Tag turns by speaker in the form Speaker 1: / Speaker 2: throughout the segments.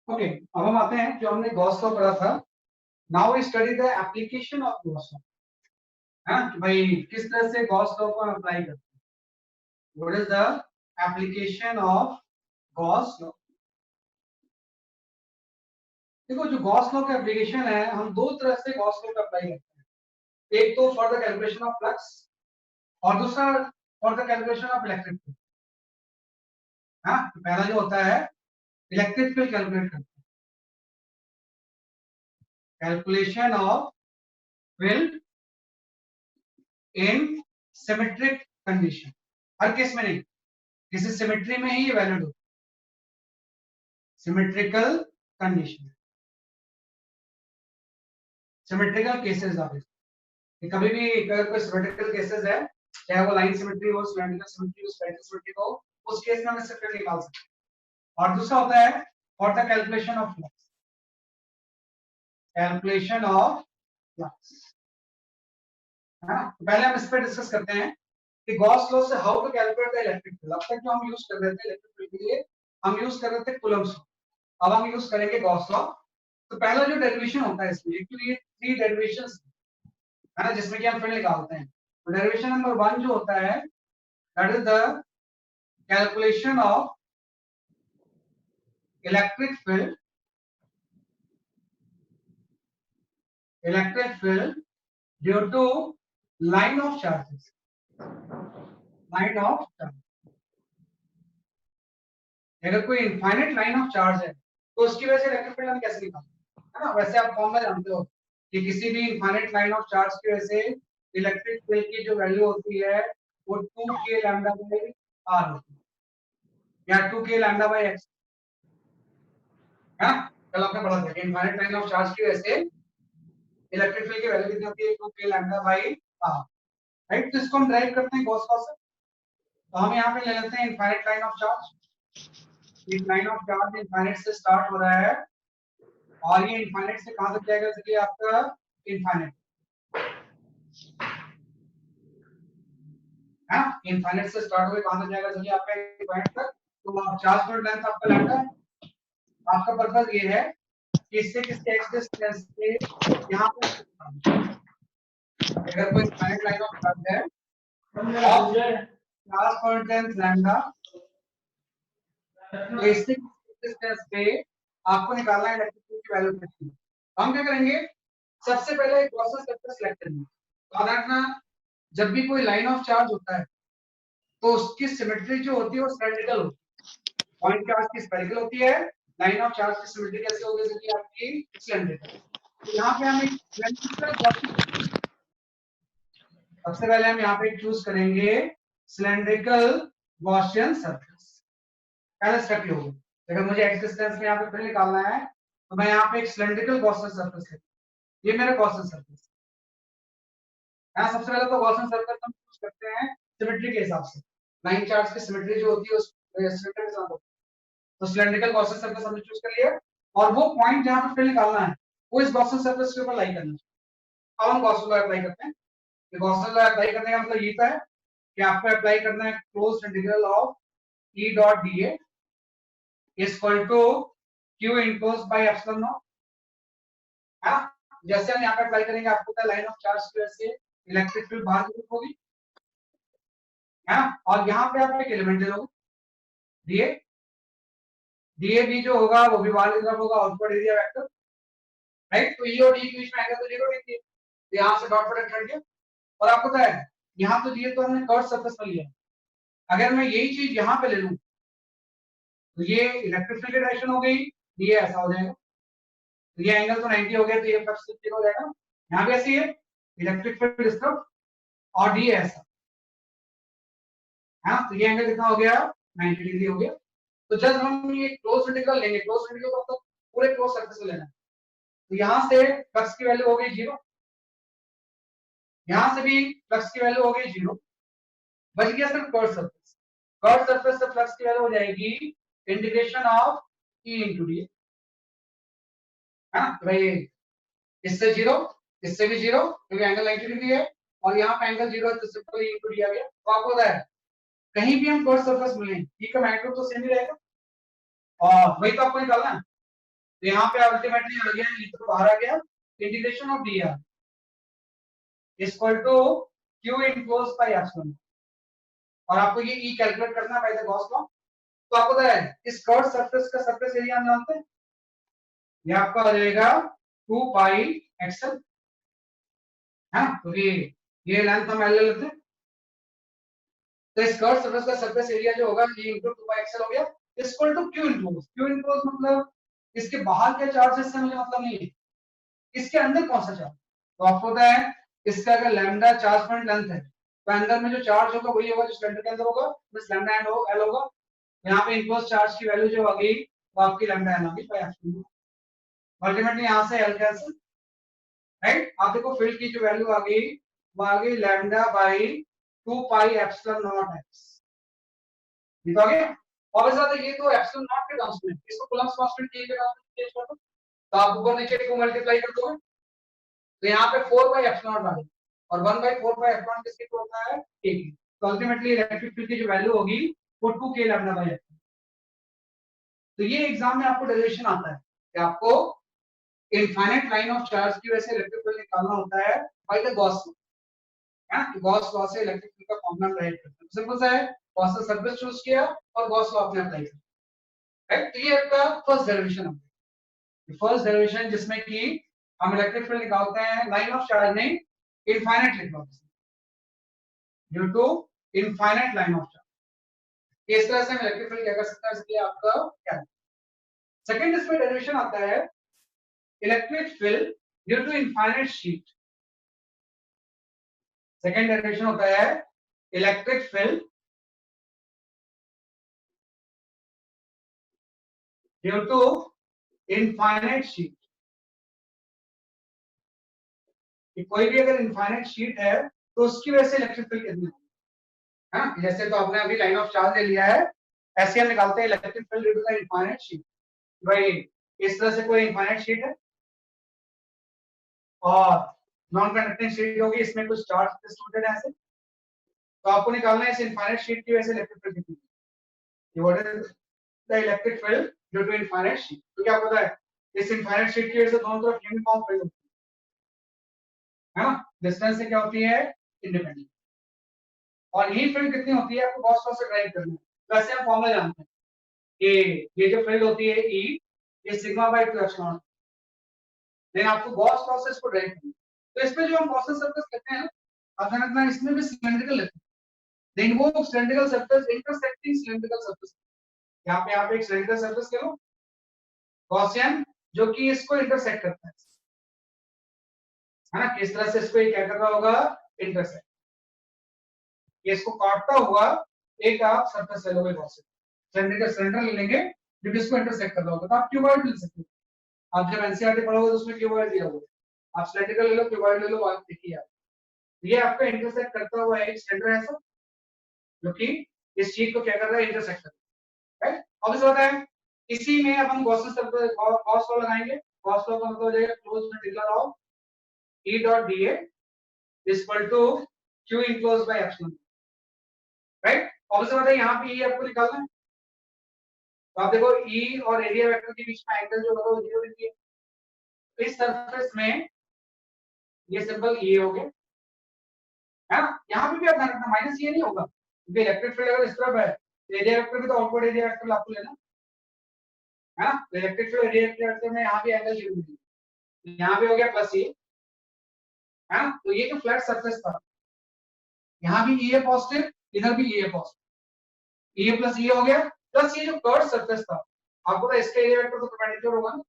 Speaker 1: Okay, अब हम आते हैं जो हमने गॉस लॉ पढ़ा था। Now we study the application of Gauss law. हाँ कि भाई किस तरह से गॉस लॉ को हम अप्लाई करते हैं। What is the application of Gauss law. देखो जो गॉस लॉ का एप्लीकेशन है, हम दो तरह से गॉस लॉ का अप्लाई करते हैं। एक तो for the calculation of flux और दूसरा for the calculation of electric field. हाँ, तो पहला जो होता है इलेक्ट्रिक फील्ड कैलकुलेट करते हैं, calculation of field in symmetric condition. Her case में नहीं, किसी सिमेट्री में ही ये वैलिड होता है, symmetrical condition, symmetrical cases of it. कभी भी अगर कोई सिमेट्रिकल केसेस है, चाहे वो लाइन सिमेट्री हो, सिलेंड्रिकल सिमेट्री हो, स्फेरिकल सिमेट्री हो, उस केस में हम इससे फिर निकाल सकते हैं। और दूसरा होता है for the calculation of flux, calculation of flux. है ना, तो पहले हम इस पर डिस्कस करते हैं कि गॉस लॉ से how to calculate the electric field. अब तक जो हम यूज कर रहे थे इलेक्ट्रिक फील्ड के लिए, हम यूज कर रहे थे कूलम्ब्स लॉ। अब हम यूज करेंगे गॉस लॉ। तो पहला जो डेरिवेशन होता है इसमें, एक्चुअली ये थ्री डेरिवेशंस है ना, जिसमें कि हम फील्ड निकालते हैं। तो डेरिवेशन नंबर 1 जो होता है, that is the calculation of electric field, electric field due to line of charges, line of charge. अगर कोई इनफाइनाइट लाइन ऑफ चार्ज है तो उसकी वजह से इलेक्ट्रिक फील्ड हम कैसे निकालते हैं, है ना। वैसे आप फॉर्मूला जानते हो कि किसी भी इनफाइनाइट लाइन ऑफ चार्ज की वजह से इलेक्ट्रिक फील्ड की जो वैल्यू होती है वो 2k लैम्डा बाई r होती है, या 2k लैम्डा बाई x, है ना। कल आपने पढ़ा था कि इनफाइनाइट लाइन ऑफ चार्ज की वजह से इलेक्ट्रिक फील्ड की वैल्यू कितनी होती है, 2k lambda by r। Right, तो इसको हम ड्राइव करते हैं गॉस लॉ से। तो हम यहाँ पे ले लेते हैं इनफाइनाइट लाइन ऑफ चार्ज। ये लाइन ऑफ चार्ज इनफाइनाइट से स्टार्ट हो रहा है और ये इनफाइनाइट से कहां तक जाएगा, चलिए आपका इनफाइनाइट, है ना। इनफाइनाइट से स्टार्ट होकर कहां तक जाएगा, चलिए आपका इनफाइनाइट तक। तो चार्ज पर लेंथ आपका लैम्डा है। आपका पर्पस ये है कि इससे किसके एक्स डिस्टेंस पे यहाँ पे अगर कोई इनफाइनाइट लाइन ऑफ चार्ज है और चार्ज पर लेंथ लैम्डा, तो इससे डिस्टेंस पे आपको निकालना है इलेक्ट्रिक फील्ड की वैल्यू कितनी है। हम क्या करेंगे, सबसे पहले एक गॉस सर्कल सिलेक्ट करेंगे। साधारण जब भी कोई लाइन ऑफ चार्ज होता है तो उसकी सिमेट्री जो होती है वो सिलेंड्रिकल होती है। पॉइंट चार्ज की स्फेरिकल होती है, लाइन ऑफ चार्ज की सिमेट्री कैसे होगी, जैसे कि आपकी सिलेंड्रिकल। तो यहाँ पे हम एक सिलेंड्रिकल गॉसियन, सबसे पहले हम यहाँ पे चूज करेंगे सिलेंड्रिकल गॉसियन सर्फेस। पहला स्टेप ये होगा, अगर मुझे एक्स डिस्टेंस में यहाँ पे फील्ड निकालना है तो मैं यहाँ पे एक सिलेंड्रिकल गॉसियन सर्फेस है, ये मेरा गॉसियन सर्फेस है। सबसे पहले तो गॉसियन सर्फेस हम चूज करते हैं सिमेट्री के हिसाब से, लाइन चार्ज की सिमेट्री जो होती है उस सिमेट्री के साथ होती है। तो सिलेंड्रिकल गॉसियन सर्फेस हमने चूज कर लिया और वो पॉइंट जहाँ पे फील्ड निकालना है वो इस गॉसियन सर्फेस के ऊपर लाई करना है। अब हम गॉसियन लॉ अप्लाई करते हैं। गॉसियन लॉ अप्लाई करने का मतलब ये था है कि आपको अप्लाई करना है closed integral of E dot dA is equal to Q inverse by epsilon naught. हाँ, जैसे हम यहाँ पे अप्लाई करेंगे आपको पता है लाइन ऑफ चार्ज की वजह से इलेक्ट्रिक फील्ड बाहर की तरफ होगी, है ना। और यहाँ पे आप एक एलिमेंट ले लोगे dA, dA भी जो होगा वो भी बाहर की तरफ होगा, आउटवर्ड एरिया वेक्टर। राइट, तो E और D के बीच में एंगल तो 0 डिग्री है, तो यहाँ से डॉट प्रोडक्ट हट गया। और आपको पता है यहाँ तो दिए तो हमने कर्व सरफेस पर लिया, अगर मैं यही चीज यहाँ पे ले लूं तो ये इलेक्ट्रिक फील्ड की डायरेक्शन हो गई, ये ऐसा हो जाएगा। तो ये एंगल तो 90 हो गया, तो ये फ्लक्स 0 हो जाएगा। यहाँ भी ऐसी है, इलेक्ट्रिक फील्ड इस तरफ और डी ऐसा, हाँ, तो ये एंगल कितना हो गया, 90 डिग्री हो गया। तो जब हम ये क्लोज इंटीग्रल लेंगे, क्लोज इंटीग्रल मतलब पूरे क्लोज सर्फेस को लेना है, तो यहाँ से फ्लक्स की वैल्यू हो गई 0, यहाँ से भी फ्लक्स की वैल्यू हो गई 0, बच गया सिर्फ कर्व सरफेस। कर्व सरफेस से फ्लक्स की वैल्यू हो जाएगी integration of E into D, है ना। तो भाई इससे 0, इससे भी 0 क्योंकि एंगल 90 डिग्री है और यहाँ पे एंगल 0 है तो सिंपल E इंटू डी आ गया। तो आपको पता है कहीं भी हम कर्व सरफेस मिलें E का मैग्नीट्यूड तो सेम ही रहेगा और वही तो आपको निकालना है। तो यहाँ पे अल्टीमेटली आ गया, ये तो बाहर आ गया, integration of D R equal to Q enclose by epsilon, और आपको ये ई कैलकुलेट करना बाय द गॉस लॉ। तो आपको पता है इस कर्व सरफेस का सरफेस एरिया हम जानते हैं, ये आपका आ जाएगा 2 पाई एक्सएल है, क्योंकि ये लेंथ हम एल ले लेते हैं। तो इस कर्व सरफेस का सरफेस एरिया जो होगा ये इनटू 2 पाई एक्सएल हो गया, equal to Q enclose. Q enclose मतलब इसके बाहर के चार्जेस से मुझे मतलब नहीं है, इसके अंदर कौन सा चार्ज। तो आपको पता है इसका अगर लैम्डा चार्ज पॉइंट लेंथ है तो अंदर में जो चार्ज होगा वही होगा जो सिलेंडर के अंदर होगा, बस लैम्डा एंड एल होगा। यहाँ पे इनक्लोज चार्ज की वैल्यू जो आ गई वो आपकी लैम्डा एन होगी बाय एप्सिलॉन। अल्टीमेटली यहाँ से एल कैंसिल, राइट। आप देखो फील्ड की जो वैल्यू आ गई वो आ गई lambda by 2 pi epsilon not x, ये तो आ गया। और इस बात ये तो एप्सिलॉन नॉट के टर्म्स में, इसको कूलम्ब कांस्टेंट के टर्म्स में चेंज कर दो, तो आप ऊपर नीचे 2 मल्टीप्लाई कर दोगे तो यहाँ पे 4 बाई एप्सिलॉन नॉट आ गई, और 1 बाई 4 बाई एप्सिलॉन किसके इक्वल होता है, के की। तो अल्टीमेटली इलेक्ट्रिक फील्ड की जो वैल्यू होगी वो 2 के लैम्डा बाई एप्सिलॉन। तो ये एग्जाम में आपको डेरिवेशन आता है कि आपको इनफाइनाइट लाइन ऑफ चार्ज की वजह से इलेक्ट्रिक फील्ड निकालना होता है बाय द गॉस लॉ, है ना। गॉस लॉ से इलेक्ट्रिक फील्ड का फॉर्मूला राइट करते हैं, सिंपल सा है, गॉस का सरफेस चूज किया और गॉस लॉ आपने अप्लाई किया, राइट। तो ये आपका फर्स्ट डेरिवेशन है, फर्स्ट डेरिवेशन जिसमें कि हम इलेक्ट्रिक फील्ड निकालते हैं लाइन ऑफ चार्ज नहीं, इनफाइनाइट लिख लो, due to infinite line of charge. इस तरह से हम इलेक्ट्रिक फील्ड क्या कर सकते हैं, इसलिए आपका क्या। सेकंड इसमें डेरिवेशन आता है electric field due to infinite sheet. Second derivation होता है electric field due to infinite sheet. कोई भी अगर इनफाइनाइट शीट है तो उसकी वजह से इलेक्ट्रिक फील्ड कितनी होगी, हाँ। जैसे तो आपने अभी लाइन ऑफ चार्ज ले लिया है, ऐसे हम निकालते हैं electric field due to infinite sheet. भाई इस तरह से कोई इनफाइनाइट शीट है और नॉन कंडक्टिंग शीट होगी, इसमें कुछ चार्ज डिस्ट्रीब्यूटेड है ऐसे, तो आपको निकालना है इस इनफाइनाइट शीट की वजह से इलेक्ट्रिक फील्ड कितनी है। What is the electric field due to infinite sheet. तो क्या पता है इस इनफाइनाइट शीट की वजह से दोनों तरफ यूनिफॉर्म फील्ड होती है ना, डिस्टेंस से क्या होती है, इंडिपेंडेंट। और यही फील्ड कितनी होती है आपको गॉस लॉ से ड्राइव करना है। वैसे हम फॉर्मूला जानते हैं कि ये जो फील्ड होती है ई, ये सिग्मा बाय 2 एप्सिलॉन, देन आपको गॉस लॉ से इसको ड्राइव करना है। तो इसमें जो हम गॉसियन सरफेस कहते हैं आप ध्यान रखना, इसमें भी सिलेंड्रिकल लेते हैं, देन वो cylindrical surface intersecting cylindrical surface, यहाँ पे आप एक सिलेंड्रिकल सरफेस ले लो गॉसियन जो कि इसको इंटरसेक्ट करता है ना, किस तरह से इसको ये क्या कर रहा होगा, इंटरसेक्ट, ये इसको काटता हुआ एक आप सरफेस ले लोगे गॉसियन, सिलेंड्रिकल सिलेंडर ले लेंगे जो कि इसको इंटरसेक्ट कर रहा होगा, तो आप क्यूबॉइड ले सकते हो। आप जब एनसीईआरटी पढ़ोगे तो उसमें क्यूबॉइड दिया होगा, आप सिलेंड्रिकल ले लो क्यूबॉइड ले लो, बात देखिए आप। ये आपका इंटरसेक्ट करता हुआ एक सिलेंडर है ऐसा जो कि इस चीज को क्या कर रहा है, इंटरसेक्ट कर रहा है, राइट। अब इस होता है इसी में अब हम गॉसियन सरफेस गॉस लॉ लगाएंगे। गॉस लॉ का मतलब हो जाएगा close integral of E dot dA is equal to Q enclosed by epsilon, right. अब से बताइए यहाँ पे E आपको निकालना है, तो आप देखो E और एरिया वेक्टर के बीच में एंगल जो होगा वो 0 डिग्री है। इस सरफेस में ये सिंपल E हो गया, है ना। यहाँ पे भी आप ध्यान रखना माइनस ये नहीं होगा, क्योंकि इलेक्ट्रिक फील्ड अगर इस तरफ है तो एरिया वेक्टर भी तो आउटवर्ड एरिया वेक्टर आपको लेना है ना। तो इलेक्ट्रिक फील्ड एरिया वेक्टर में यहाँ भी एंगल 0 डिग्री, यहाँ पे हो गया प्लस E, है ना। तो ये जो फ्लैट सरफेस था यहाँ भी E है पॉजिटिव, इधर भी E है पॉजिटिव, E प्लस E हो गया, प्लस ये जो कर्व सरफेस था आपको तो इसका एरिया वेक्टर तो परपेंडिकुलर होगा ना,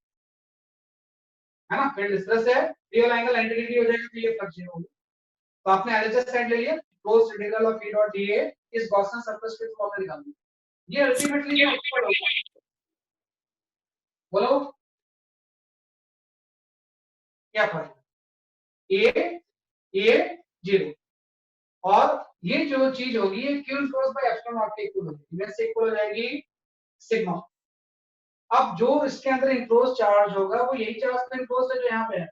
Speaker 1: है ना। फील्ड इस तरह से है, रियल एंगल 90 डिग्री हो जाएगा तो ये फ्लक्स 0 होगा। तो आपने एलएचएस साइड ले लिया, close integral of E dot dA इस गॉसियन सरफेस के थ्रू हमने निकाल दिया। ये अल्टीमेटली जो आउटपुट होगा, बोलो क्या पड़ेगा, A 0, और ये जो चीज होगी ये Q cross bye epsilon not के इक्वल होगी, इनमें से इक्वल हो जाएगी सिग्मा। अब जो इसके अंदर इंक्लोज चार्ज होगा वो यही चार्ज तो इंक्लोज है जो यहाँ पे है,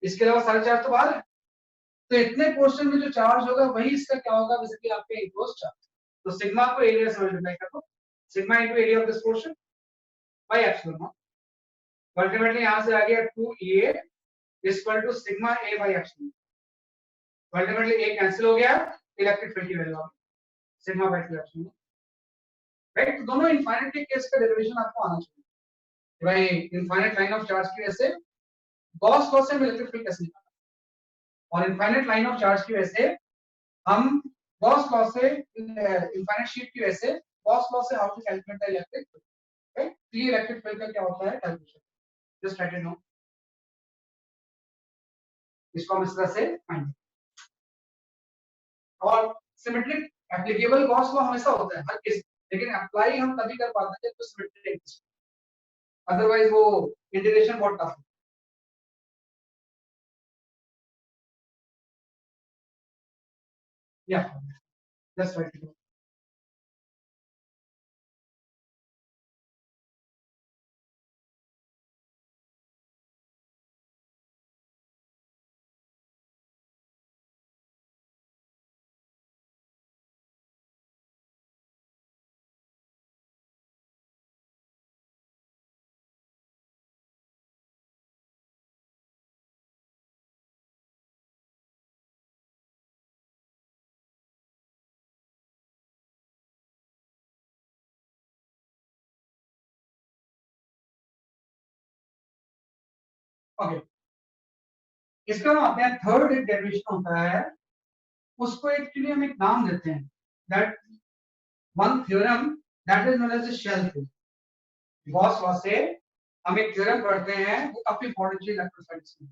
Speaker 1: इसके अलावा सारे चार्ज तो बाहर है। तो इतने पोर्शन में जो चार्ज होगा वही इसका क्या होगा, बेसिकली आपके इंक्लोज चार्ज। तो सिग्मा को एरिया से मल्टीप्लाई कर दो, sigma into area of this portion by epsilon naught, ultimately यहां से आ गया 2a equal to sigma a by epsilon. Ultimately a cancel हो गया, इलेक्ट्रिक फील्ड की वैल्यू आ गई सिग्मा बाई 2 एप्सिलॉन। राइट, तो दोनों इनफाइनाइट के केस का डेरिवेशन आपको आना चाहिए कि भाई इनफाइनाइट लाइन ऑफ चार्ज की वजह से गॉस लॉ से हम इलेक्ट्रिक फील्ड कैसे निकालें, और इनफाइनाइट लाइन ऑफ चार्ज की वजह से हम गॉस लॉ से इनफाइनाइट शीट की वजह से गॉस लॉ से how to calculate the electric field. Right, तो ये इलेक्ट्रिक फील्ड का क्या होता है calculation, just write it down, इसको हम इस तरह से फाइंड। और सिमेट्रिक एप्लीकेबल गॉस लॉ हमेशा होता है हर केस, लेकिन अप्लाई हम तभी कर पाते हैं जब तो सिमेट्रिक एग्जिस्ट, अदरवाइज वो इंटीग्रेशन बहुत टफ है। या just write it down. Okay, इसका हम आते हैं थर्ड एक डेरिवेशन होता है, उसको एक्चुअली हम एक नाम देते हैं, that one theorem that is known as the shell theorem. Gauss law से हम एक थ्योरम पढ़ते हैं, वो काफी इंपॉर्टेंट चीज इलेक्ट्रोस्टैटिक्स में,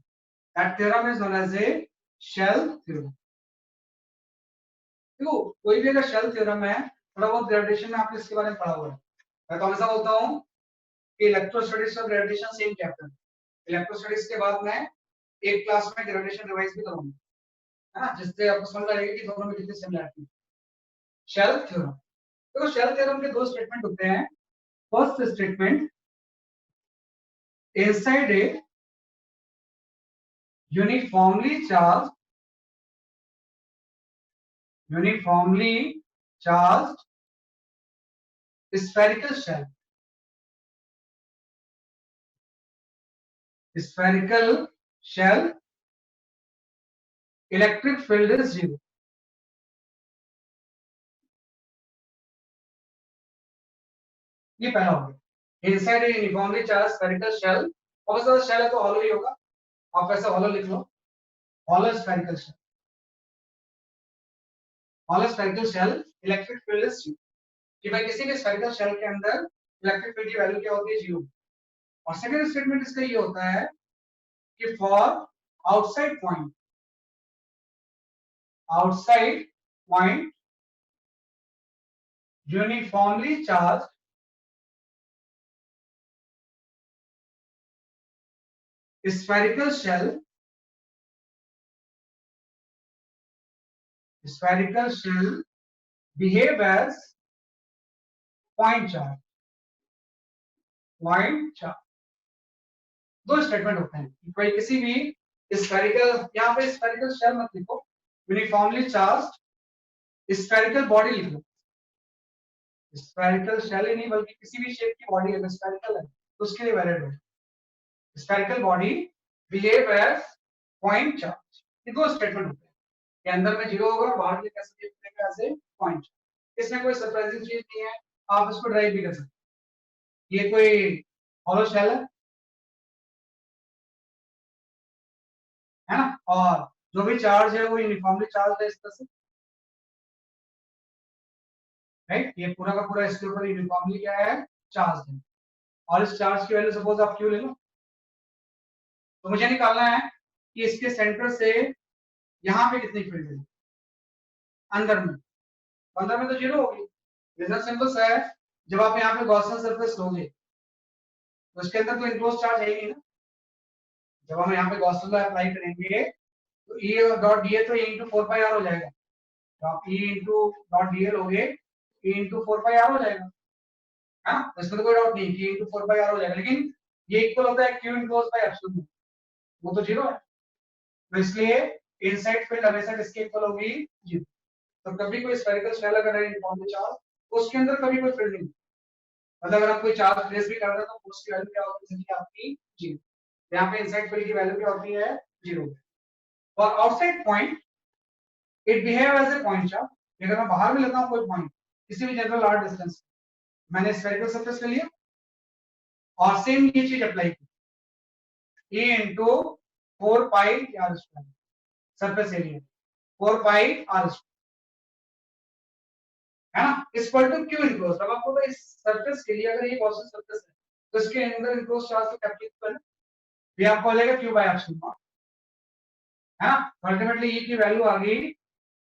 Speaker 1: that theorem is known as a shell theorem. देखो कोई भी अगर शेल थ्योरम है, थोड़ा बहुत ग्रेविटेशन में आपने इसके बारे में पढ़ा हुआ है। मैं तो हमेशा बोलता हूँ कि इलेक्ट्रोस्टैटिक्स और ग्रेविटेशन सेम चैप्टर है। इलेक्ट्रोस्टैटिक्स के बाद मैं एक क्लास में ग्रेविटेशन रिवाइज भी करूंगा, है ना, जिससे आपको समझ आएगा कि दोनों में कितनी सिमिलरिटी है। शेल थ्योरम, देखो शेल थ्योरम के दो स्टेटमेंट होते हैं। First statement, inside a uniformly charged spherical shell, electric field is zero। ये पहला हो गया, inside a uniformly charged spherical shell। और वैसे शेल है तो हॉलो ही होगा, आप ऐसा हॉलो लिख लो, hollow spherical shell, hollow spherical shell, electric field is zero. कि भाई किसी भी स्फेरिकल शेल के अंदर इलेक्ट्रिक फील्ड की वैल्यू क्या होती है, जीरो। और सेकंड स्टेटमेंट इसका ये होता है कि for outside point uniformly charged spherical shell behave as point charge। दो स्टेटमेंट होते हैं, कोई किसी भी स्फेरिकल, यहाँ पे स्फेरिकल शेल मत लिखो, यूनिफॉर्मली चार्ज्ड स्फेरिकल बॉडी लिख लो। स्फेरिकल शेल ही नहीं बल्कि किसी भी शेप की बॉडी अगर स्फेरिकल है तो उसके लिए वैलिड हो। Spherical body behave as point charge. ये दो स्टेटमेंट होते हैं कि अंदर में जीरो होगा, बाहर में कैसे बिहेव करेगा एज ए पॉइंट। इसमें कोई सरप्राइजिंग चीज नहीं है, आप इसको ड्राइव भी कर सकते हैं। ये कोई हॉलो शेल है ना, और जो भी चार्ज है वो यूनिफॉर्मली चार्ज है इस तरह से। राइट, ये पूरा का पूरा इसके ऊपर यूनिफॉर्मली क्या है, चार्ज है। और इस चार्ज की वैल्यू सपोज आप क्यू ले लो, तो मुझे निकालना है कि इसके सेंटर से यहाँ पे कितनी फील्ड है अंदर में। अंदर में तो जीरो होगी, रीजन सिंपल सा है, जब आप यहाँ पे गॉसियन सरफेस लोगे तो उसके अंदर तो इनक्लोज चार्ज है ही नहीं ना। जब हम यहाँ पे गॉसियन लॉ अप्लाई करेंगे तो ई डॉट डी ए तो इंटू 4 पाई आर हो जाएगा, तो आप E into dot D L लोगे, ई इंटू 4 पाई आर हो जाएगा, है ना, इसमें तो कोई डाउट नहीं कि इंटू 4 पाई आर हो जाएगा। लेकिन ये इक्वल होता है क्यू इनक्लोज बाय एप्सिलॉन, वो तो जीरो है, तो इसलिए इनसाइड फील्ड हमेशा किसके इक्वल होगी, जीरो। तो कभी कोई स्फेरिकल शेल अगर है यूनिफॉर्मली चार्ज तो उसके अंदर कभी कोई फील्ड नहीं, मतलब अगर आप कोई चार्ज प्लेस भी कर रहे हो तो फोर्स की वैल्यू क्या होती है आपकी 0। यहाँ पे इनसाइड फील्ड की वैल्यू क्या होती है 0। और outside point it behave as a point charge. अगर मैं बाहर में लेता हूँ कोई पॉइंट किसी भी जनरल आर डिस्टेंस, मैंने स्फेरिकल सरफेस ले लिया और सेम ये चीज अप्लाई की, E into 4 pi R square surface area 4 pi R square, है ना, इस पर टू क्यू इनक्लोज। अब आपको इस सरफेस के लिए अगर ये गॉसियन सरफेस है तो इसके अंदर इनक्लोज चार्ज को कैलकुलेट करना, ये आपको आ जाएगा क्यू बाई आर स्क्वायर, है ना। अल्टीमेटली ये की वैल्यू आ गई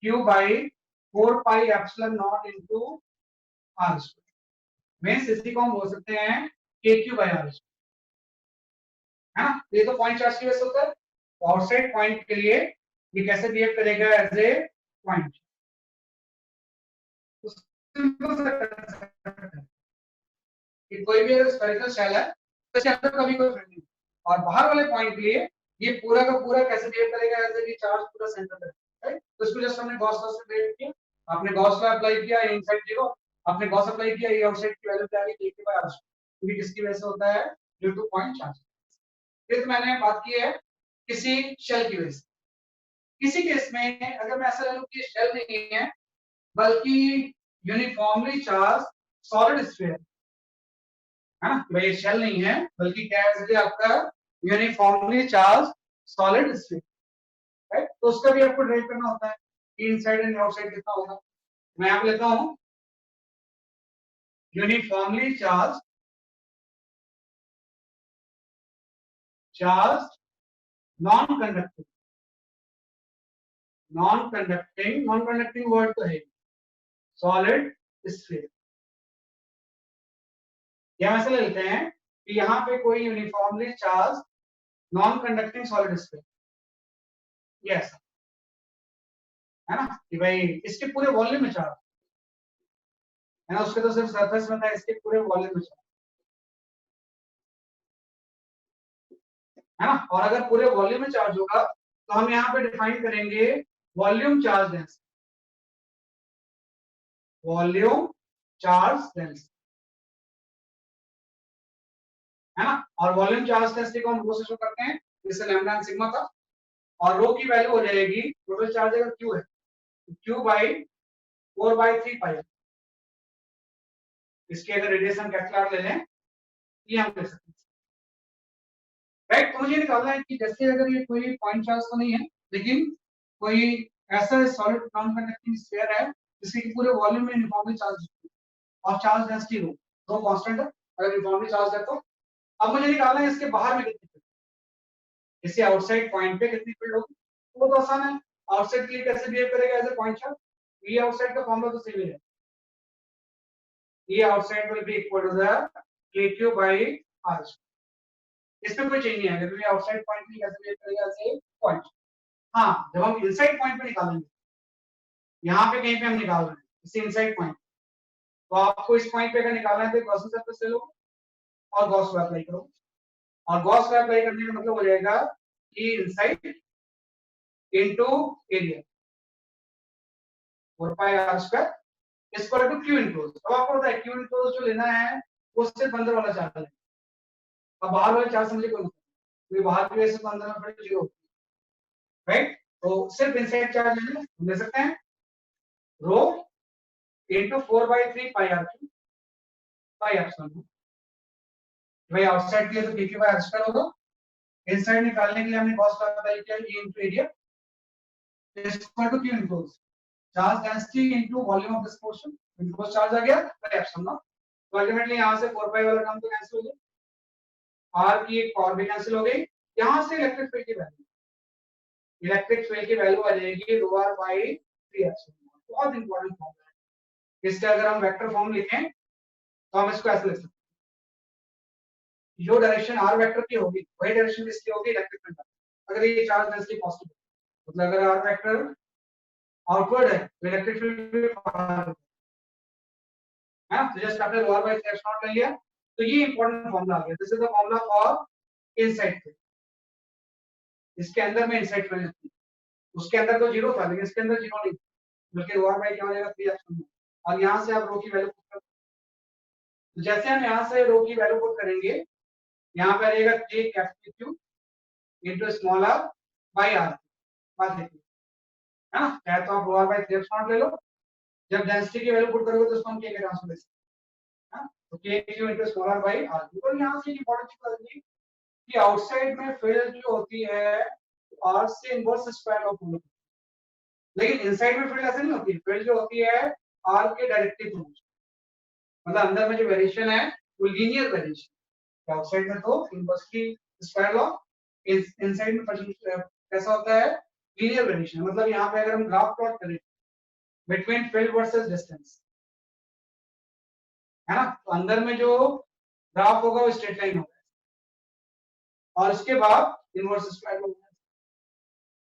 Speaker 1: Q by 4 pi epsilon naught into R square. Means इसी को हम बोल सकते हैं के क्यू बाई आर स्क्वायर, है ना। ये तो पॉइंट चार्ज की वजह से होता है। तो आउटसाइड पॉइंट के लिए ये कैसे बिहेव करेगा एज ए पॉइंट, तो सिंपल सा concept है कि कोई भी अगर स्फेरिकल शेल है तो इसके अंदर कभी कोई फ्रिंज नहीं, और बाहर वाले पॉइंट के लिए ये पूरा का पूरा कैसे बिहेव करेगा एज ए चार्ज पूरा सेंटर पे, राइट। तो इसको जस्ट हमने गॉस लॉ से बिहेव किया, आपने गॉस लॉ अप्लाई किया इनसाइड 0, आपने गॉस अप्लाई किया ये आउटसाइड की वैल्यू क्या आ गई के बाय आर, क्योंकि किसकी वजह से होता है ड्यू टू पॉइंट चार्ज। फिर मैंने बात की है किसी शेल की वजह से। किसी केस में अगर मैं ऐसा ले लूं कि शेल नहीं है बल्कि यूनिफॉर्मली चार्ज सॉलिड स्फीयर, है ना, भाई शेल नहीं है बल्कि क्या है आपका uniformly charge solid sphere, right. तो उसका भी आपको ड्राइव करना होता है कि इनसाइड एंड आउटसाइड कितना होगा। मैं यहाँ पे लेता हूं uniformly charge non conducting, non conducting word तो है सॉलिड स्फीयर। या ऐसे ले लेते हैं कि यहाँ पे कोई uniformly charge non conducting solid sphere, yes, है ना, कि भाई इसके पूरे वॉल्यूम में चार्ज है ना, उसके तो सिर्फ सरफेस में था, इसके पूरे वॉल्यूम में चार्ज, है ना। और अगर पूरे वॉल्यूम में चार्ज होगा तो हम यहाँ पे डिफाइन करेंगे volume charge density, volume charge density, है ना। और वॉल्यूम चार्ज डेंसिटी को हम रो से शो करते हैं, जैसे लैम्डा एंड सिग्मा था, और रो की वैल्यू हो जाएगी टोटल चार्ज अगर क्यू है क्यू बाई 4/3 पाई, इसके अगर रेडिएशन कैपिटल ले लें ये हम ले सकते हैं, राइट। तो मुझे निकालना है कि जैसे अगर ये कोई पॉइंट चार्ज तो नहीं है लेकिन कोई ऐसा सॉलिड नॉन कंडक्टिंग स्फीयर है जिसके पूरे वॉल्यूम में यूनिफॉर्मली चार्ज और चार्ज डेंसिटी रो कांस्टेंट है, अगर यूनिफॉर्मली चार्ज है तो अब मुझे निकालना है इसके बाहर में कितनी फील्ड, इससे आउटसाइड पॉइंट पे कितनी फील्ड होगी। तो वो तो आसान है, आउटसाइड के लिए कैसे बिहेव करेगा एज ए पॉइंट चार्ज, ये आउटसाइड का फॉर्मूला तो सेम ही है, ये outside will be equal to the kq by r, इसमें कोई चेंज नहीं आएगा क्योंकि आउटसाइड पॉइंट में कैसे बिहेव करेगा एज ए पॉइंट। हाँ, जब हम इनसाइड पॉइंट पे निकालेंगे, यहाँ पे कहीं पे हम निकाल रहे हैं इसी इनसाइड पॉइंट, तो आपको इस पॉइंट पे अगर निकालना है तो गॉसियन सरफेस ले लो और गॉस लॉ अप्लाई करो, और गॉस लॉ अप्लाई करने का मतलब हो जाएगा कि inside into area 4 pi r square equal to Q enclose. अब आपको पता है क्यू इनक्लोज जो लेना है वो सिर्फ अंदर वाला चार्ज है, अब बाहर वाला चार्ज समझे कोई मतलब, क्योंकि बाहर की वजह से तो अंदर में फिर 0 राइट। तो सिर्फ इनसाइड चार्ज लेना हम ले सकते हैं rho into 4/3 pi r cube pi epsilon, भाई आउटसाइड के लिए तो pq बाय r स्क्वायर होगा, इनसाइड निकालने के लिए हमने गॉस लॉ अप्लाई किया e into area equal to q enclose charge density into volume of this portion, enclose charge आ गया बाय एप्सिलॉन। तो अल्टीमेटली यहां से 4 पाई वाला टर्म तो कैंसिल हो गया, r की एक पावर भी कैंसिल हो गई, यहां से इलेक्ट्रिक फील्ड की वैल्यू आ जाएगी रो r बाय 3 एप्सिलॉन। बहुत इंपॉर्टेंट फॉर्मूला है, इसका अगर हम वेक्टर फॉर्म लिखें तो हम इसको ऐसे लिख सकते हैं, जो डायरेक्शन r वेक्टर की होगी वही डायरेक्शन किसकी होगी इलेक्ट्रिक फील्ड, अगर ये चार्ज डेंसिटी पॉजिटिव मतलब अगर r वेक्टर आउटवर्ड है तो इलेक्ट्रिक फील्ड भी बाहर है, तो जस्ट आपने रो r बाय 3 एप्सिलॉन ले लिया, तो ये इंपॉर्टेंट फॉर्मूला आ गया, this is the formula for inside field. इसके अंदर में इनसाइड फील्ड थी, उसके अंदर तो 0 था लेकिन इसके अंदर 0 नहीं, बल्कि रो r बाय क्या हो जाएगा 3 एप्सिलॉन, और यहां से आप रो की वैल्यू पुट कर तो जैसे हम यहाँ से रो की वैल्यू पुट करेंगे, यहाँ पे रहेगा k capital Q into small r by r, बात है ना, चाहे तो आप रो r बाय 3 एप्सिलॉन ले लो, जब डेंसिटी की वैल्यू पुट करोगे तो उसको हम k के ट्रांसफर ले सकते हैं, तो k Q into small r by r। तो यहाँ से इंपॉर्टेंट चीज बताइए कि आउटसाइड में फील्ड जो होती है r से इनवर्स स्क्वायर ऑफ होती है, लेकिन इनसाइड में फील्ड ऐसे नहीं होती है, फील्ड जो होती है r के डायरेक्टली प्रोपोर्शनल, मतलब अंदर में जो वेरिएशन है वो लीनियर वेरिएशन, आउटसाइड में तो इनवर्सली स्क्वायर लॉ, इनसाइड में कैसा होता है लीनियर वेरिएशन। मतलब यहाँ पे अगर हम ग्राफ प्लॉट करें बिटवीन फील्ड वर्सेस डिस्टेंस, है ना, तो अंदर में जो ग्राफ होगा वो स्ट्रेट लाइन होगा और उसके बाद इनवर्स स्क्वायर होगा,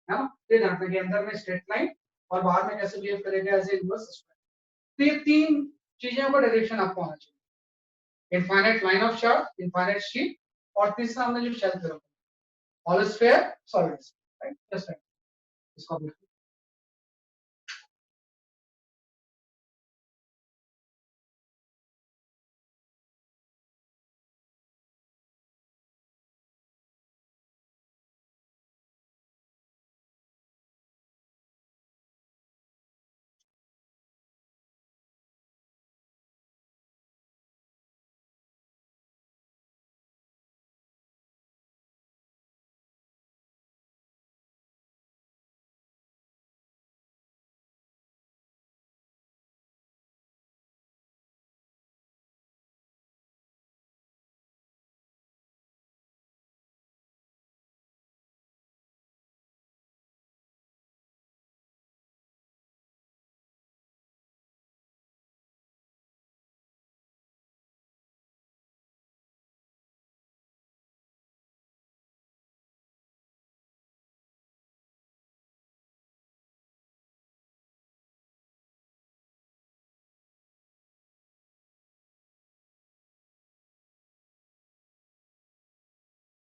Speaker 1: है ना, ये जानते हैं कि अंदर में स्ट्रेट लाइन और बाहर में कैसे बिहेव करेगा एज इनवर्स स्क्वायर। तो ये तीन चीजों का डायरेक्शन आपको आना चाहिए, infinite line of charge, infinite sheet, और तीसरा हमने जो shell theorem, all sphere solids, right, just right, इसको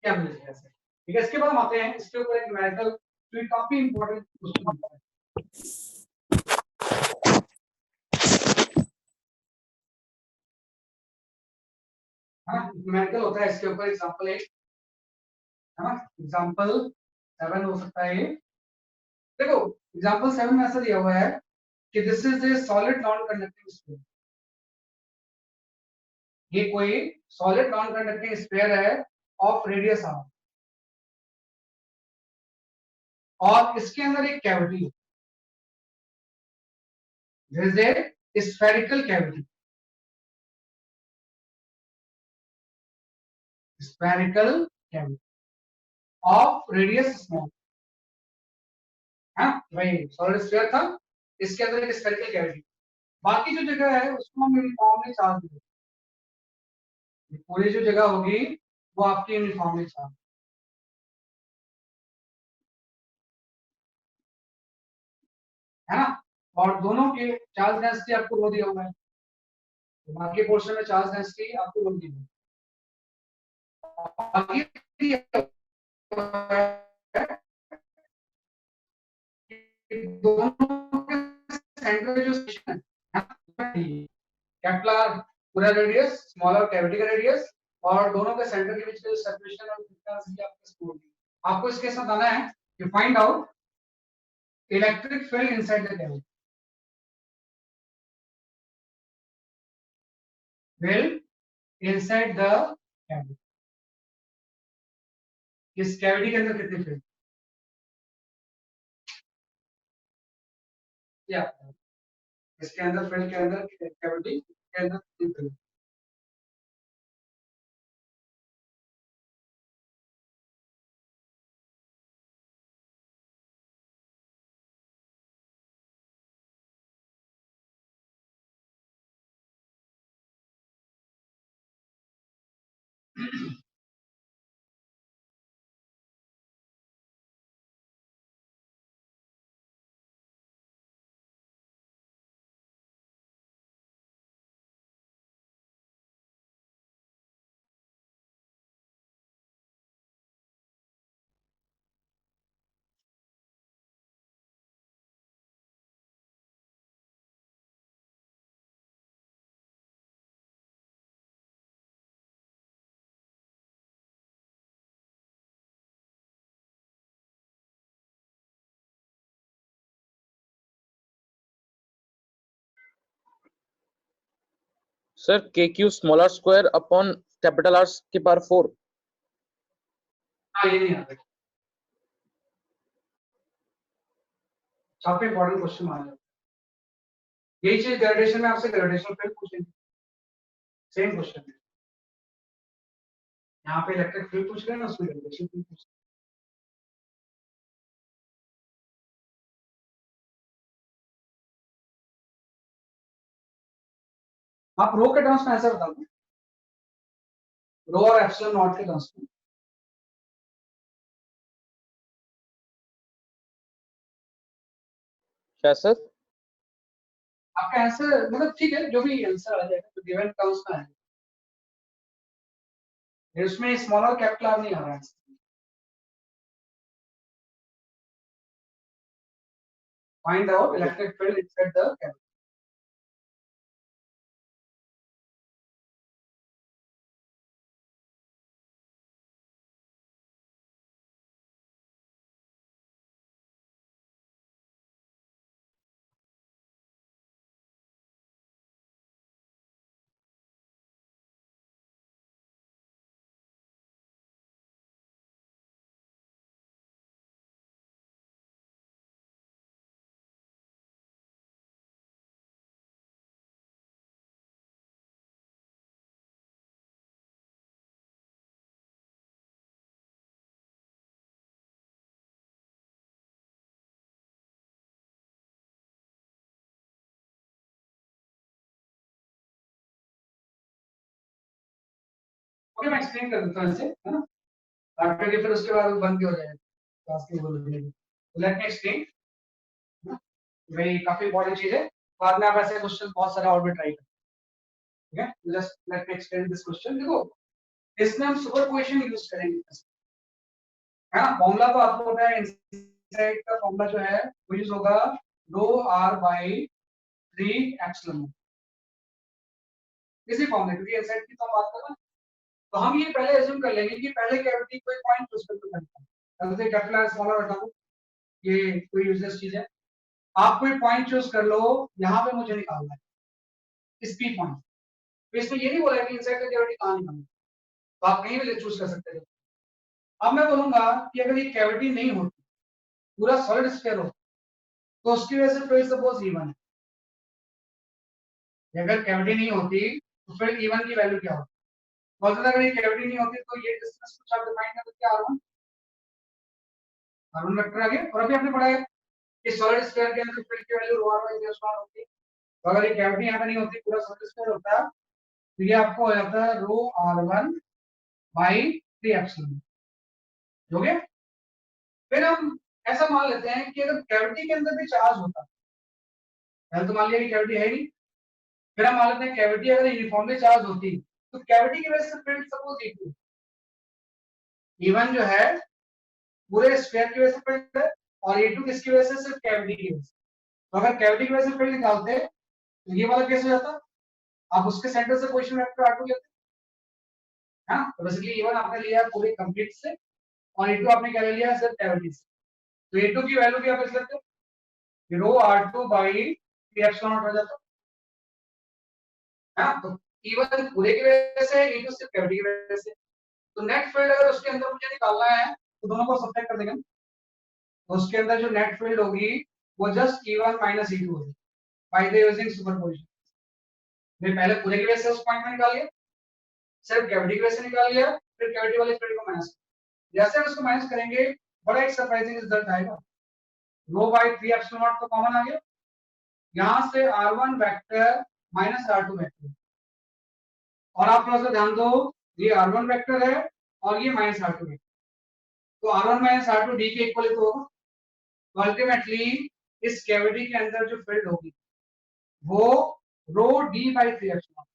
Speaker 1: क्या मिलेगा ऐसे। ठीक है, इसके बाद हम आते हैं इसके ऊपर एक न्यूमेरिकल जो काफी इंपॉर्टेंट क्वेश्चन होता है, हाँ न्यूमेरिकल होता है इसके ऊपर एग्जांपल एक, है ना, एग्जांपल 7 हो सकता है ये। देखो एग्जांपल 7 में ऐसा दिया हुआ है कि this is a solid non conducting sphere, ये कोई सॉलिड नॉन कंडक्टिंग स्फीयर है ऑफ रेडियस आर, और इसके अंदर एक कैविटी है, there is a spherical cavity, spherical cavity of radius small, हाँ वही सॉलिड स्फीयर था, इसके अंदर एक स्फेरिकल कैविटी, बाकी जो जगह है उसको हम यूनिफॉर्मली चार्ज देंगे, पूरी जो जगह होगी वो आपकी यूनिफॉर्मली चार्ज, है ना, और दोनों के चार्ज डेंसिटी आपको रो दिया हुआ है, तो बाकी पोर्शन में चार्ज डेंसिटी आपको रो दी हुई है, बाकी दिया हुआ है कि दोनों के सेंटर जो स्टेशन है कैपिलर पूरा रेडियस, स्मॉलर कैविटी का रेडियस, और दोनों के सेंटर के बीच का जो सेपरेशन और डिस्टेंस भी आपको स्कोर दी, आपको इसके साथ आना है कि find out electric field inside the cavity, field inside the cavity, इस कैविटी के अंदर कितनी फील्ड, या इसके अंदर फील्ड के अंदर कैविटी के अंदर कितनी field,
Speaker 2: sir KQ smaller square upon capital R की पावर 4।
Speaker 1: हाँ ये नहीं आता, काफी इंपॉर्टेंट क्वेश्चन मान लो, यही चीज ग्रेडेशन में आपसे ग्रेडेशन फिर पूछेंगे, सेम क्वेश्चन है, यहाँ पे इलेक्ट्रिक फील्ड पूछ रहे हैं ना, उसमें ग्रेडेशन फील्ड पूछ रहे हैं। आप रो के टर्म्स में ऐसा बता दो, रो और एप्सिलॉन नॉट के टर्म्स में।
Speaker 2: क्या सर?
Speaker 1: आपका आंसर मतलब ठीक है, जो भी आंसर आ जाएगा तो गिवन टर्म्स में आएगा, इसमें स्मॉल और कैपिटल आर नहीं आ रहा है। Find out electric field inside the cavity. Okay मैं एक्सप्लेन कर देता हूं इसे, है ना, आफ्टर के फिर उसके बाद बंद भी हो जाएगा क्लास के बोलने में। लेट मी एक्सप्लेन, भाई काफी इंपॉर्टेंट चीज है, बाद में आप ऐसे क्वेश्चन बहुत सारे और भी ट्राई करें, ठीक है। Just let me explain this question. देखो इसमें हम सुपरपोजिशन यूज करेंगे, है ना। फॉर्मूला तो आपको पता है, इनसाइड का फॉर्मूला जो है वो यूज होगा रो आर बाई 3 एप्सिलॉन, इसी फॉर्मूले, क्योंकि इनसाइड की तो हम बात कर रहे हैं। तो हम ये पहले अज्यूम कर लेंगे कि पहले कैविटी कोई पॉइंट चूज करके करता है, जैसे कैपिटल स्मॉलर बता दो, ये कोई यूजलेस चीज है। आप कोई पॉइंट चूज कर लो, यहाँ पे मुझे निकालना है इस पी पॉइंट, तो इसमें ये नहीं बोला कि इनसाइड का कैविटी कहाँ निकालना, तो आप कहीं भी चूज कर सकते हो। अब मैं बोलूंगा कि अगर ये कैविटी नहीं होती, पूरा सॉलिड स्फीयर हो, तो उसकी वजह से फिर सपोज E1 है, अगर कैविटी नहीं होती तो फिर E1 की वैल्यू क्या होती, बहुत ज्यादा, अगर ये कैविटी नहीं होती तो ये डिस्टेंस कुछ आप डिफाइन कर सकते हैं R1 वेक्टर आ गया। और अभी आपने पढ़ा है कि सॉलिड स्फीयर के अंदर फील्ड की वैल्यू रो r बाई होती है, तो अगर ये कैविटी यहाँ पे नहीं होती, पूरा सॉलिड स्फीयर होता है, तो ये आपको हो जाता है रो r1 बाई 3 एप्सिलॉन, हो गया। फिर हम ऐसा मान लेते हैं कि अगर कैविटी के अंदर भी चार्ज होता, पहले तो मान लिया कि कैविटी है नहीं, फिर हम मान लेते हैं कैविटी अगर यूनिफॉर्मली चार्ज होती, तो कैविटी की वजह से फील्ड सपोज इक्वल, E1 जो है पूरे स्फीयर की वजह से फील्ड है, और E2 किसकी वजह से, सिर्फ कैविटी की वजह से। तो अगर कैविटी की वजह से फील्ड निकालते तो ये वाला केस हो जाता, आप उसके सेंटर से पोजीशन वेक्टर R2 लेते हैं, तो बेसिकली E1 आपने लिया पूरे कंप्लीट से, और E2 आपने क्या ले लिया, सिर्फ कैविटी से। तो E2 की वैल्यू क्या बच सकते हैं, रो R2 बाई 3 एप्सिलॉन नॉट हो जाता है। तो E1 पूरे की वजह से, E2 सिर्फ कैविटी की वजह से। तो नेट फील्ड अगर उसके अंदर मुझे निकालना है तो दोनों को सब्ट्रैक्ट कर देंगे, तो उसके अंदर जो नेट फील्ड होगी वो जस्ट E1 माइनस E2 होगी बाय द यूजिंग सुपरपोजिशन। मैं पहले पूरे की वजह से उस पॉइंट में निकाल लिया, सिर्फ कैविटी की वजह से निकाल लिया, फिर कैविटी वाले फील्ड को माइनस, जैसे हम इसको माइनस करेंगे बड़ा एक सरप्राइजिंग रिजल्ट आएगा, रो बाय 3 एप्सिलॉन नॉट तो कॉमन आ गया, यहां से R1 vector minus R2 vector, और आप थोड़ा सा ध्यान दो, ये R1 वेक्टर है और ये माइनस R2 वेक्टर, तो R1 माइनस R2 D के इक्वल तो होगा। तो अल्टीमेटली इस कैविटी के अंदर जो फील्ड होगी वो रो D बाई 3 एप्सिलॉन,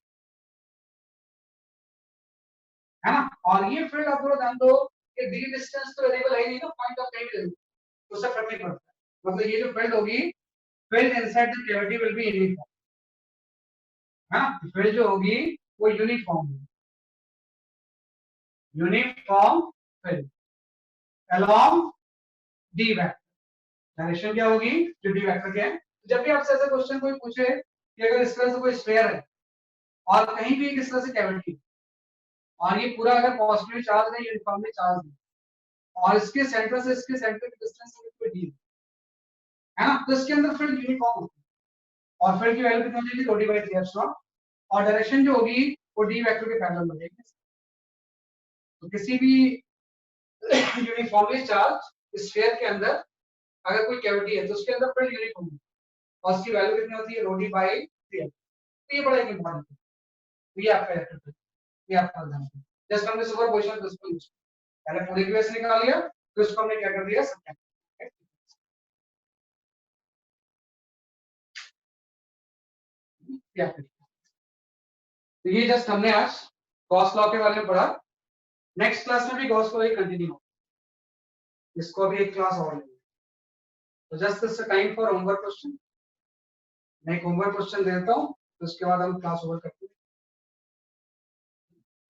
Speaker 1: है ना। और ये फील्ड आप थोड़ा ध्यान दो कि डी डिस्टेंस तो वेरिएबल है ही नहीं ना, पॉइंट ऑफ कहीं भी ले लो तो उससे फर्क नहीं पड़ता, मतलब ये जो फील्ड होगी, field inside the cavity will be uniform, है ना। फील्ड जो होगी वो यूनिफॉर्म होगी, uniform field along D vector, direction क्या होगी, जो डी वेक्टर के है। जब भी आपसे ऐसा क्वेश्चन कोई पूछे कि अगर इस तरह से कोई स्फीयर है और कहीं भी किस तरह से कैविटी और ये पूरा अगर पॉजिटिवली चार्ज है, यूनिफॉर्मली चार्ज है और इसके सेंटर से इसके सेंटर की डिस्टेंस डी है ना, तो इसके अंदर फील्ड यूनिफॉर्म होती है और फील्ड की वैल्यू कितनी हो जाएगी, rho d by 3 एप्सिलॉन और डायरेक्शन जो होगी वो डी वेक्टर के पैरेलल हो जाएगी। तो किसी भी यूनिफॉर्मली चार्ज स्फीयर के अंदर अगर कोई कैविटी है तो उसके अंदर फील्ड यूनिफॉर्म है और उसकी वैल्यू कितनी होती है, rho d by 3। तो ये बड़ा इंपॉर्टेंट है, तो ये आपका इलेक्ट्रिक, ये आपका ध्यान है। जस्ट हमने सुपरपोजिशन प्रिंसिपल यूज किया, पहले पूरे इक्वेशन निकाल लिया फिर उसको हमने क्या कर दिया, सब्ट्रैक्ट। तो ये जस्ट हमने आज गॉस लॉ के बारे में पढ़ा। नेक्स्ट क्लास में भी गॉस लॉ ही कंटिन्यू होगा, इसको अभी एक क्लास और लेंगे। तो just this time for homework question, मैं एक होमवर्क क्वेश्चन देता हूँ तो उसके बाद हम क्लास ओवर करते हैं।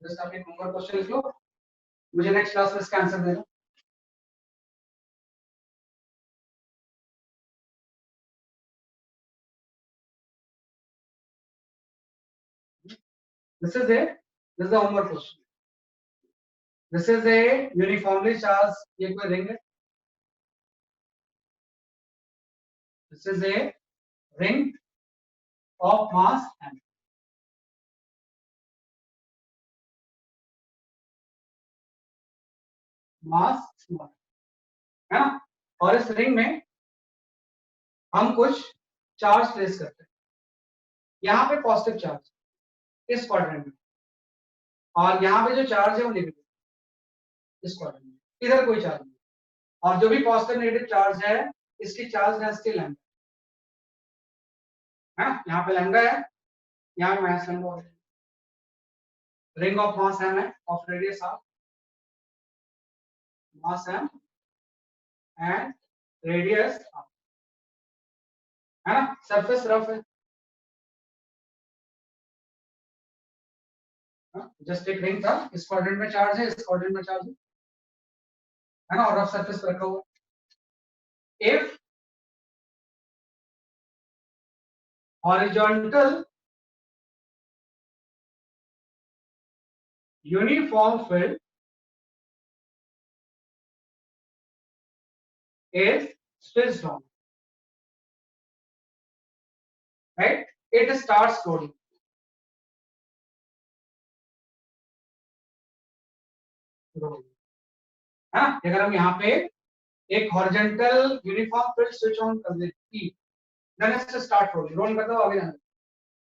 Speaker 1: जस्ट आप एक होमवर्क क्वेश्चन लिख लो, मुझे नेक्स्ट क्लास में इसका आंसर देना। This is the homework question. This is a uniformly charged, ये कोई रिंग है, this is a ring of mass m, mass small है ना, और इस रिंग में हम कुछ चार्ज प्लेस करते हैं, यहाँ पे पॉजिटिव चार्ज इस क्वाड्रेंट में और यहाँ पे जो चार्ज है वो नेगेटिव इस क्वाड्रेंट में, इधर कोई चार्ज नहीं और जो भी पॉजिटिव नेगेटिव चार्ज है इसकी चार्ज डेंसिटी लैम्डा है, यहाँ पे लैम्डा है, यहाँ पे माइनस लैम्डा है। रिंग ऑफ मास m है, of radius r, mass m and radius r है ना, सरफेस रफ है, जस्ट एक रिंग था, इस क्वाड्रेंट में चार्ज है, इस क्वाड्रेंट में चार्ज है ना, और रफ सरफेस पर रखा हुआ। If horizontal uniform field is switched on, right, it starts floating, है ना। अगर हम यहाँ पे एक horizontal uniform field switch on कर देती, then it start floating, roll कर दो आगे जाना।